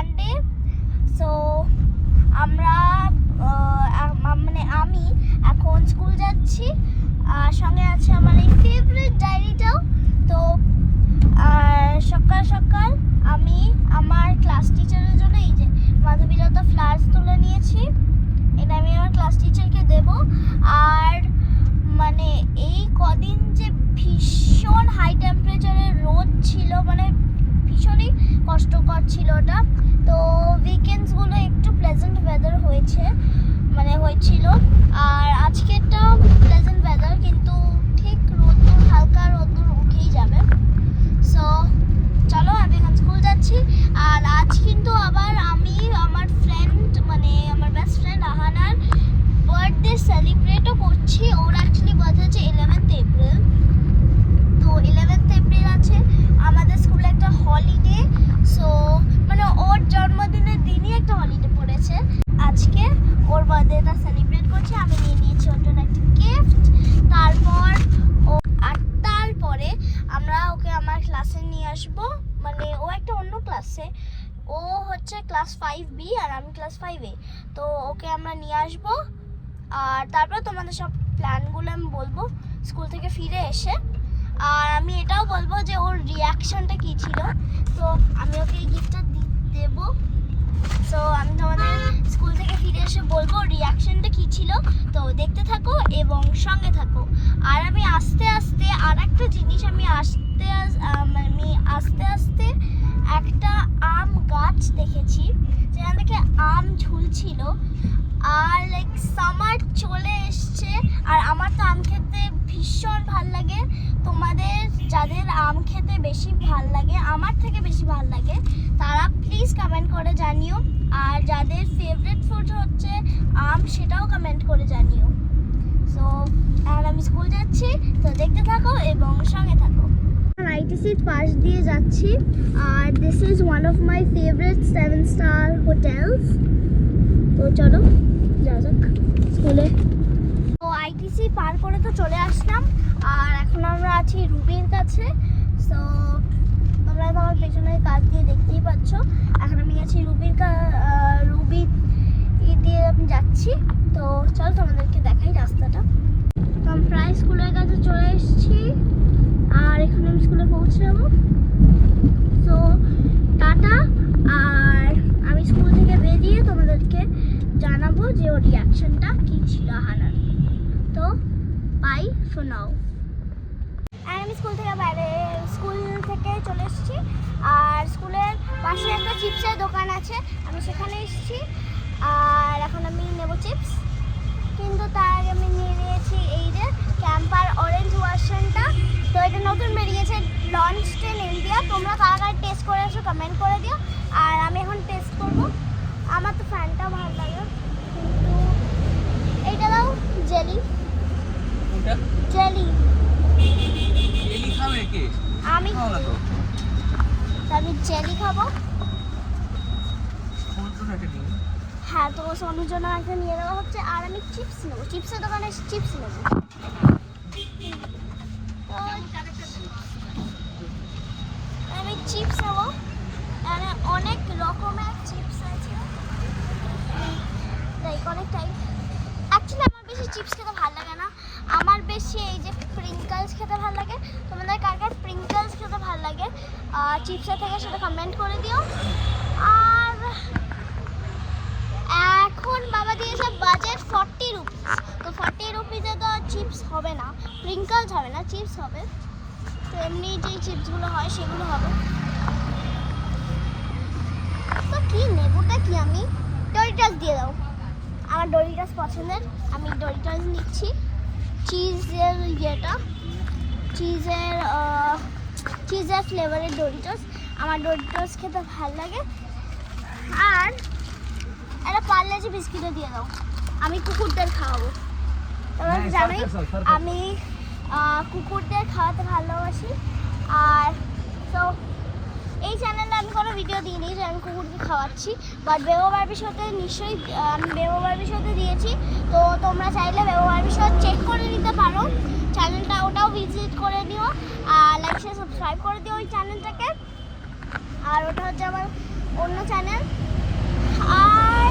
Monday. So আমরা মানে আমি এখন স্কুল যাচ্ছি, আর সঙ্গে আছে আমার এই ফেভারিট ডায়েরিটাও। তো সকাল সকাল আমি আমার ক্লাস টিচারের জন্য এই যে মাধবীলতা ফ্লাওয়ার্স তুলে নিয়েছি, এটা আমি আমার ক্লাস টিচারকে দেব। আর মানে এই কদিন যে ভীষণ হাই টেম্পারেচারের রোদ ছিল, মানে ভীষণই কষ্টকর ছিল ওটা। তো উইকেন্ডসগুলো একটু প্লেজেন্ট ওয়েদার হয়েছিল, আর আজকেরটাও প্লেজেন্ট ওয়েদার, কিন্তু ঠিক রোদ্দুর হালকা রোদ্দুর উঠেই যাবে। সো চলো আমি এখন স্কুল যাচ্ছি। আর আজ কিন্তু আবার আমি আমার ফ্রেন্ড মানে আমার বেস্ট ফ্রেন্ড আহানার বার্থডে সেলিব্রেটও করছি। ওর অ্যাকচুয়ালি বার্থডে হচ্ছে 11th এপ্রিল। তো 11th এপ্রিল আছে আমাদের স্কুলে একটা হলিডে। সো মানে ওর জন্মদিনের দিনই একটা হলিডে পড়েছে। আজকে ওর বার্থডেটা সেলিব্রেট করছি, আমি নিয়ে নিয়েছি ওর জন্য একটা গিফট। তারপরে আমরা ওকে আমার ক্লাসে নিয়ে আসবো, মানে ও একটা অন্য ক্লাসে, ও হচ্ছে ক্লাস 5B আর আমি ক্লাস 5A। তো ওকে আমরা নিয়ে আসবো, আর তারপর তোমাদের সব প্ল্যানগুলো আমি বলবো স্কুল থেকে ফিরে এসে। আর আমি এটাও বলবো যে ওর রিয়াকশনটা কী ছিল। তো আমি ওকে এই গিফটটা দেবো। সো আমি তোমাদের স্কুল থেকে ফিরে এসে বলবো রিয়াকশনটা কী ছিল। তো দেখতে থাকো এবং সঙ্গে থাকো। আর আমি আস্তে আস্তে আর একটা জিনিস, আমি আস্তে আস্তে একটা আম গাছ দেখেছি যেখান থেকে আম ঝুলছিল। আর লাইক সামার চলে এসছে, আর আমার তো আম খেতে ভীষণ ভাল লাগে। তোমাদের যাদের আম খেতে বেশি ভাল লাগে, আমার থেকে বেশি ভাল লাগে, তারা প্লিজ কমেন্ট করে জানিও। আর যাদের ফেভারিট ফুড হচ্ছে আম, সেটাও কমেন্ট করে জানিও। সো আর আমি স্কুল যাচ্ছি, তো দেখতে থাকো এবং সঙ্গে থাকো। আইটিসির পাশ দিয়ে যাচ্ছি, আর this is one of my favourite 7-star hotels. তো চলো যাওয়া যাক স্কুলে। তো আইটিসি পার করে তো চলে আসলাম, আর এখন আমরা আছি রুবির কাছে। সো তোমরা তো আমার পেছনের কাজ দিয়ে দেখতেই পাচ্ছ। এখন আমি আছি রুবি দিয়ে আমি যাচ্ছি। তো চলো তোমাদেরকে দেখাই রাস্তাটা। তো আমি প্রায় স্কুলের কাছে চলে এসেছি, আর এখানে আমি স্কুলে পৌঁছে যাবো। তো টাটা। আর আমি স্কুল থেকে বেরিয়ে তোমাদেরকে জানাবো যে ওর রিয়াকশনটা কী ছিল আহানার। তো বাই ফর নাও। আর আমি স্কুল থেকে চলে এসেছি, আর স্কুলের পাশে একটা চিপসের দোকান আছে, আমি সেখানে এসেছি। আর এখন আমি নেব চিপস, কিন্তু তার আগে আমি নিয়ে নিয়েছি এই যে ক্যাম্পার অরেঞ্জ ভার্সনটা। তো এটা নতুন বেরিয়েছে, লঞ্চড ইন ইন্ডিয়া। তোমরা কারা টেস্ট করে এসো, কমেন্ট করে দিও। আর আমি এখন টেস্ট করব। আমার তো ফ্যানটা ভালো লাগে, কিন্তু এইটা দাও জেলি। আমি জেলি খাবো। হ্যাঁ, তো সোনুর জন্য একটা নিয়ে দেওয়া হচ্ছে। আর আমি চিপস নেবো, চিপসের দোকানে চিপস নেবো। আমি চিপস নেবো, এখানে অনেক রকমের চিপস আছে, অনেক টাইপ। অ্যাকচুয়ালি আমার বেশি চিপস খেতে ভালো লাগে না, আমার বেশি এই যে স্প্রিঙ্কলস খেতে ভালো লাগে। তোমাদের কার কার স্প্রিঙ্কলস খেতে ভালো লাগে চিপসের থেকে, সেটা কমেন্ট করে দিও। আর এখন বাবা দিয়েছে বাজেট 40 রুপিস। তো 40 রুপিসে তো চিপস হবে না, স্প্রিঙ্কলস হবে না, চিপস হবে। তো এমনি যেই চিপসগুলো হয় সেগুলো হবে। তো কি নেবুটা কি, আমি ডরিটাস দিয়ে দাও। আমার ডরিটাস পছন্দের, আমি ডরিটাস নিচ্ছি। চিজের চিজের ফ্লেভারের ডরিটাস, আমার ডরিটাস খেতে ভালো লাগে। আর একটা পার্লেজি বিস্কিটও দিয়ে দাও, আমি কুকুরদের খাওয়াবো। তোমরা জানোই আমি কুকুরদের খাওয়াতে ভালোবাসি। আর তো এই চ্যানেলে আমি কোনো ভিডিও দিইনি যে আমি কুকুরকে খাওয়াচ্ছি, বাট বেবো বার্বি শোতে নিশ্চয়ই আমি বেবো বার্বি শোতে দিয়েছি। তো তোমরা চাইলে বেবো বার্বি শো চেক করে নিতে পারো চ্যানেলটা, ওটাও ভিজিট করে নিও। আর লাইক শেয়ার সাবস্ক্রাইব করে দিও ওই চ্যানেলটাকে। আর ওটা হচ্ছে আমার অন্য চ্যানেল। আর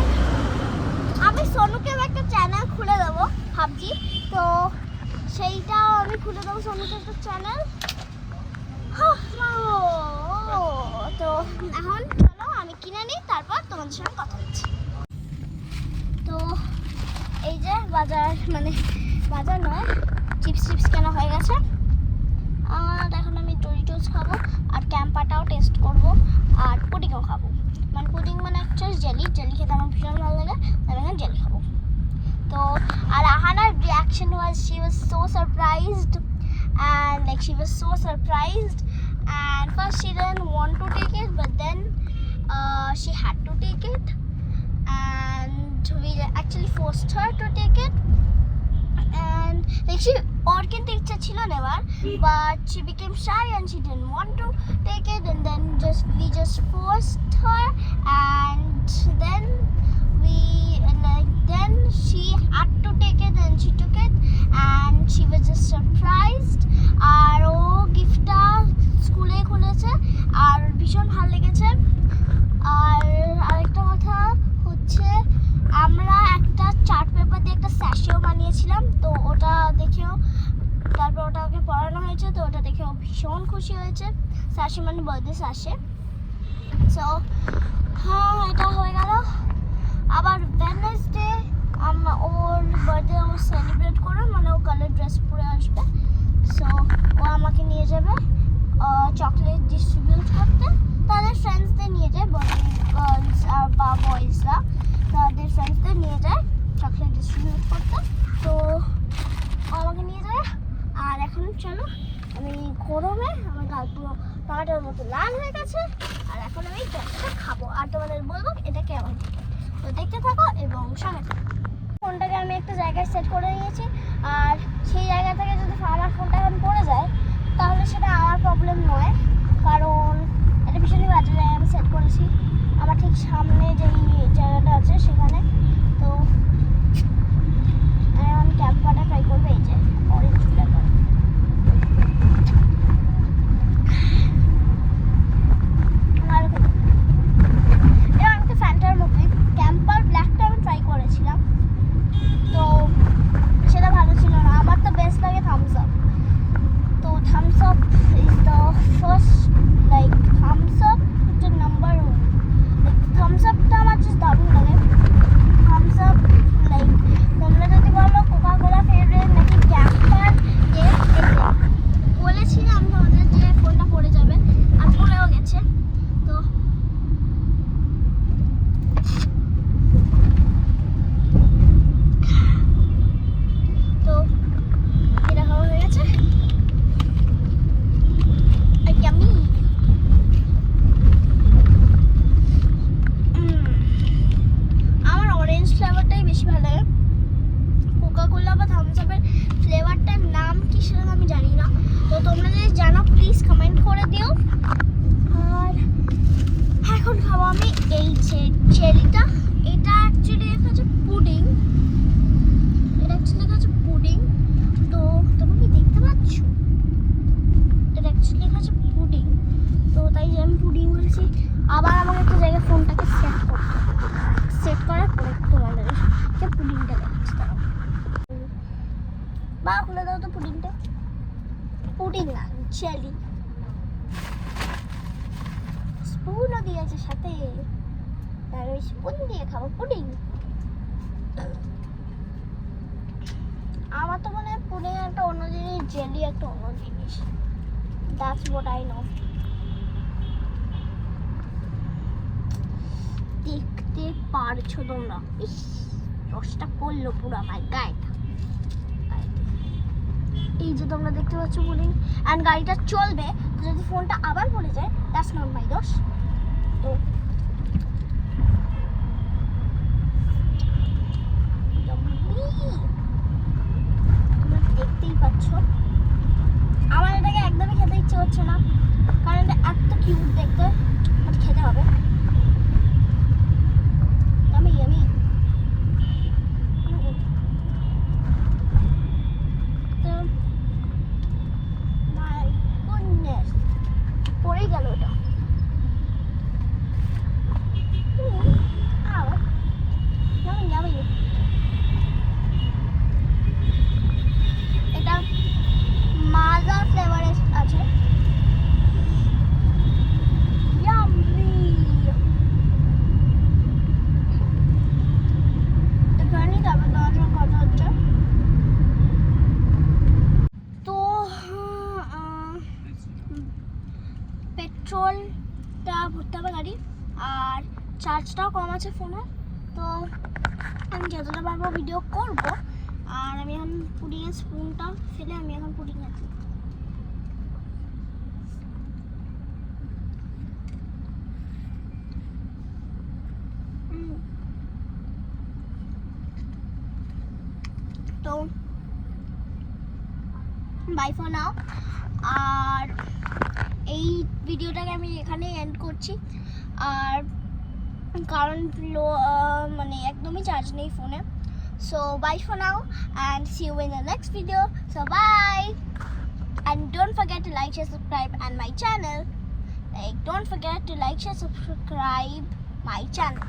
আমি সোনুকেও একটা চ্যানেল খুলে দেবো ভাবছি, তো সেইটাও আমি খুলে দেবো সোনুকে একটা চ্যানেল। তো এখন চলো আমি কিনে নিই, তারপর তোমাদের সঙ্গে কথা হচ্ছে। তো এই যে বাজার, মানে বাজার নয়, চিপস কেনা হয়ে গেছে। আর এখন আমি ডোরিটোস খাবো, আর ক্যাম্পাটাও টেস্ট করবো, আর পুডিংও খাবো। মানে পুডিং মানে অ্যাকচুয়ালি জেলি খেতে আমার ভীষণ ভালো লাগে, তাই আমি জেলি খাবো। তো আর আহানার reaction was she was so surprised, and like she was so surprised, and first she didn't want to take it, but then she had to take it, and we actually forced her to take it, and like she or kintu ichha chilo nevar, but she became shy and she didn't want to take it, and then we just forced her, and then then she had to take it, and she took it, and she was just surprised. আর ও গিফটটা স্কুলে খুলেছে আর ভীষণ ভালো লেগেছে। আর আরেকটা কথা হচ্ছে, আমরা একটা চার্ট পেপার দিয়ে একটা স্যাশেও বানিয়েছিলাম, তো ওটা দেখেও, তারপর ওটা ওকে পড়ানো হয়েছে, তো ওটা দেখে ও ভীষণ খুশি হয়েছে। স্যাশে মানে বার্থডে স্যাশে। সো হ্যাঁ, এটা হয়ে গেল। আবার ওয়েডনেসডে ওর বার্থডে ও সেলিব্রেট করবে, মানে ও কালার ড্রেস পরে আসবে। সো ও আমাকে নিয়ে যাবে চকলেট ডিস্ট্রিবিউট করতে। তাদের ফ্রেন্ডসদের নিয়ে যায়, গার্লস আর বা বয়েজরা তাদের ফ্রেন্ডসদের নিয়ে যায় চকলেট ডিস্ট্রিবিউট করতে। তো আমাকে নিয়ে যায়। আর এখন চলো, আমি গরমে আমার গাল পুরো টমেটোর মতো লাল হয়ে গেছে, আর এখন আমি কেকটা খাবো আর তোমাদের বলবো এটা কেমন। তো দেখতে থাকো এবং সঙ্গে থাকো। ফোনটাকে আমি একটা জায়গায় সেট করে নিয়েছি, আর সেই জায়গা থেকে যদি আমার ফোনটা এখন পড়ে যায় তাহলে সেটা আমার প্রবলেম নয়, কারণ এটা ভীষণই বাজে জায়গায় আমি সেট করেছি, আমার ঠিক সামনে যেই জায়গাটা আছে সেখানে। তো এখন ক্যাম্পাটা ট্রাই করবো, এই যে অরেঞ্জ ফ্লেভার। এটা অনেকটা ফ্যান্টার মতোই, ক্যাম্পার ব্ল্যাকটা আমি ট্রাই করেছিলাম, তো সেটা ভালো ছিল না। আমার তো বেস্ট লাগে থামস আপ। তো Thums Up is the first, like Thums Up হচ্ছে নাম্বার ওয়ান। লাইক থামস আপটা আমার জাস্ট দারুণ লাগে। থামস আপ, লাইক তোমরা যদি বলো কোকা কোলা ফেভারিট নাকি ক্যাম্পার, বলেছিলাম তোমাদের যে ফোনটা পড়ে যাবে, আর পড়েও গেছে। তো তো এটা খাওয়া হয়ে গেছে। আমার অরেঞ্জ ফ্লেভারটাই বেশি ভালো লাগে। কোকা কোলা বা থামস আপের ফ্লেভারটার নাম কি সেটা আমি জানি না, তো তোমরা যদি জানো প্লিজ কমেন্ট করে দিও। আর এখন খাবো আমি এই যে চেরিটা। এটা অ্যাকচুয়ালি হচ্ছে পুডিং, এটা অ্যাকচুয়ালি হচ্ছে পুডিং। তো তোমরা কি দেখতে পাচ্ছ, এটা অ্যাকচুয়ালি হচ্ছে পুডিং, তো তাই আমি পুডিং বলছি। আবার আমাকে একটা জায়গায় ফোনটাকে সেট করার পরে তোমাদের পুডিংটা দেখাচ্ছি। তারা বা খুলে দাও তো পুডিংটা। পুডিং না, জেলি। স্পুনও দিয়েছে সাথে, আর ওই স্পুন দিয়ে খাবো পুডিং। আমার তো মনে হয় পুডিং একটা অন্য জিনিস, জেলি একটা অন্য জিনিস। That's what I know. দেখতে পারছো তোমরা, ইস রসটা পড়লো পুরো আমার গায়ে। এই যে তোমরা দেখতে পাচ্ছ পুডিং, অ্যান্ড গাড়িটা চলবে, তো যদি ফোনটা আবার পড়ে যায় দ্যাটস নট মাই দোষ। তো তোমরা দেখতেই পাচ্ছ, আমার এটাকে একদমই খেতে ইচ্ছে হচ্ছে না, কারণ এটা এত কিউট দেখতে, বাট খেতে হবে। আমি পড়েই গেল ওটা। এটা মাজা ফ্লেভারের আছে। Yummy! এখানেই তারপর তোমার সঙ্গে কথা হচ্ছে। তো পেট্রোলটা ভরতে হবে গাড়ি, আর চার্জটাও কম আছে ফোনে। তো আমি যতটা পারবো ভিডিও করব। আর আমি এখন পুডিংয়ের স্পুনটা ফেলে আমি এখন পুডিং আছি। তো বাই ফর নাও। আর এই ভিডিওটাকে আমি এখানে এন্ড করছি। আর কারণ মানে একদমই চার্জ নেই ফোনে। So bye for now and see you in the next video. So bye, and don't forget to like, share, subscribe and my channel. Like don't forget to like, share, subscribe my channel.